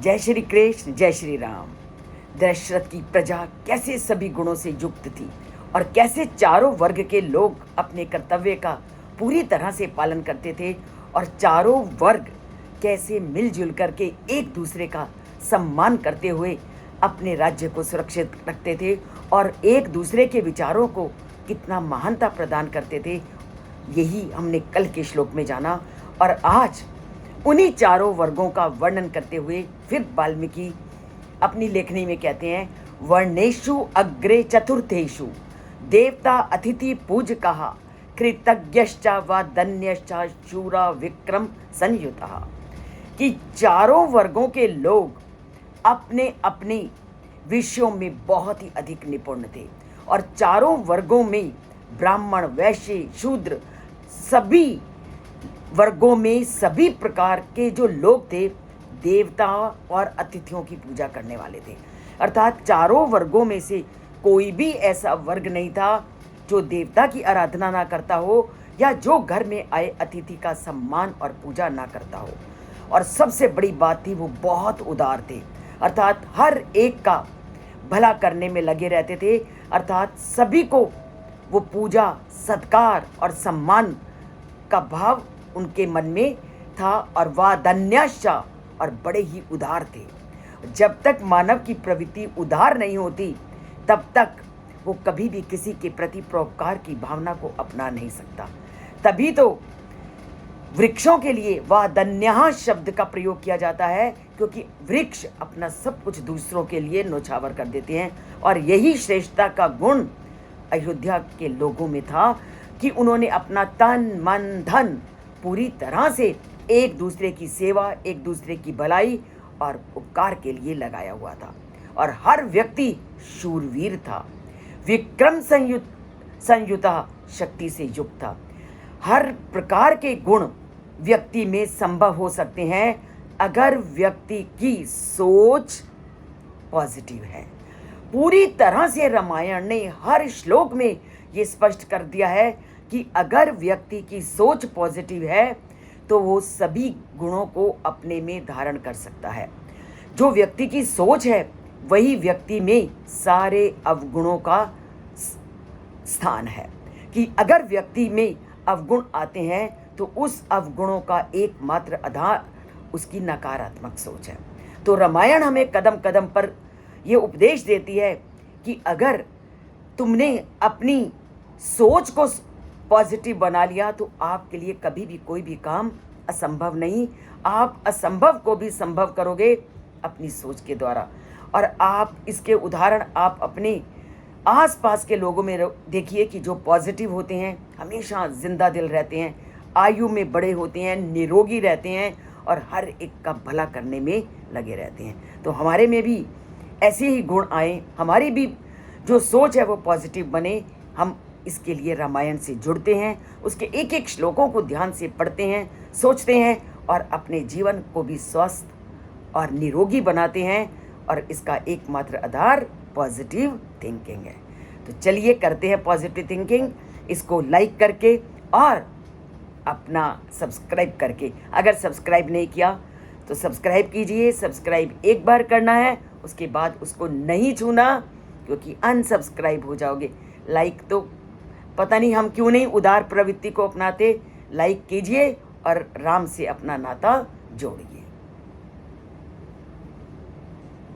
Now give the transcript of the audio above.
जय श्री कृष्ण, जय श्री राम। दशरथ की प्रजा कैसे सभी गुणों से युक्त थी और कैसे चारों वर्ग के लोग अपने कर्तव्य का पूरी तरह से पालन करते थे और चारों वर्ग कैसे मिलजुल करके एक दूसरे का सम्मान करते हुए अपने राज्य को सुरक्षित रखते थे और एक दूसरे के विचारों को कितना महानता प्रदान करते थे, यही हमने कल के श्लोक में जाना। और आज उन्हीं चारों वर्गों का वर्णन करते हुए फिर वाल्मीकि अपनी लेखनी में कहते हैं, वर्णेषु अग्रे चतुर्थेषु देवता अतिथि पूज कहा कृतज्ञश्च व धन्यश्च शूरा विक्रम संयुतः। कि चारों वर्गों के लोग अपने अपने विषयों में बहुत ही अधिक निपुण थे और चारों वर्गों में ब्राह्मण, वैश्य, शूद्र सभी वर्गों में सभी प्रकार के जो लोग थे देवता और अतिथियों की पूजा करने वाले थे। अर्थात चारों वर्गों में से कोई भी ऐसा वर्ग नहीं था जो देवता की आराधना ना करता हो या जो घर में आए अतिथि का सम्मान और पूजा ना करता हो। और सबसे बड़ी बात थी, वो बहुत उदार थे, अर्थात हर एक का भला करने में लगे रहते थे। अर्थात सभी को वो पूजा, सत्कार और सम्मान का भाव उनके मन में था और वह धन्यश्च और बड़े ही उदार थे। जब तक मानव की प्रवृत्ति उदार नहीं होती तब तक वो कभी भी किसी के प्रति परोपकार की भावना को अपना नहीं सकता। तभी तो वृक्षों के लिए वह धन्यः शब्द का प्रयोग किया जाता है, क्योंकि वृक्ष अपना सब कुछ दूसरों के लिए न्योछावर कर देते हैं। और यही श्रेष्ठता का गुण अयोध्या के लोगों में था कि उन्होंने अपना तन मन धन पूरी तरह से एक दूसरे की सेवा, एक दूसरे की भलाई और उपकार के लिए लगाया हुआ था। और हर व्यक्ति शूरवीर था, विक्रम संयुतः शक्ति से युक्त था। हर प्रकार के गुण व्यक्ति में संभव हो सकते हैं अगर व्यक्ति की सोच पॉजिटिव है। पूरी तरह से रामायण ने हर श्लोक में ये स्पष्ट कर दिया है कि अगर व्यक्ति की सोच पॉजिटिव है तो वो सभी गुणों को अपने में धारण कर सकता है। जो व्यक्ति की सोच है वही व्यक्ति में सारे अवगुणों का स्थान है। कि अगर व्यक्ति में अवगुण आते हैं तो उस अवगुणों का एकमात्र आधार उसकी नकारात्मक सोच है। तो रामायण हमें कदम कदम पर यह उपदेश देती है कि अगर तुमने अपनी सोच को पॉजिटिव बना लिया तो आपके लिए कभी भी कोई भी काम असंभव नहीं। आप असंभव को भी संभव करोगे अपनी सोच के द्वारा। और आप इसके उदाहरण आप अपने आसपास के लोगों में देखिए कि जो पॉजिटिव होते हैं हमेशा जिंदा दिल रहते हैं, आयु में बड़े होते हैं, निरोगी रहते हैं और हर एक का भला करने में लगे रहते हैं। तो हमारे में भी ऐसे ही गुण आए, हमारी भी जो सोच है वो पॉजिटिव बने। हम इसके लिए रामायण से जुड़ते हैं, उसके एक एक श्लोकों को ध्यान से पढ़ते हैं, सोचते हैं और अपने जीवन को भी स्वस्थ और निरोगी बनाते हैं। और इसका एकमात्र आधार पॉजिटिव थिंकिंग है। तो चलिए करते हैं पॉजिटिव थिंकिंग, इसको लाइक करके और अपना सब्सक्राइब करके। अगर सब्सक्राइब नहीं किया तो सब्सक्राइब कीजिए। सब्सक्राइब एक बार करना है, उसके बाद उसको नहीं छूना क्योंकि अनसब्सक्राइब हो जाओगे। लाइक तो पता नहीं हम क्यों नहीं उदार प्रवृत्ति को अपनाते। लाइक कीजिए और राम से अपना नाता जोड़िए।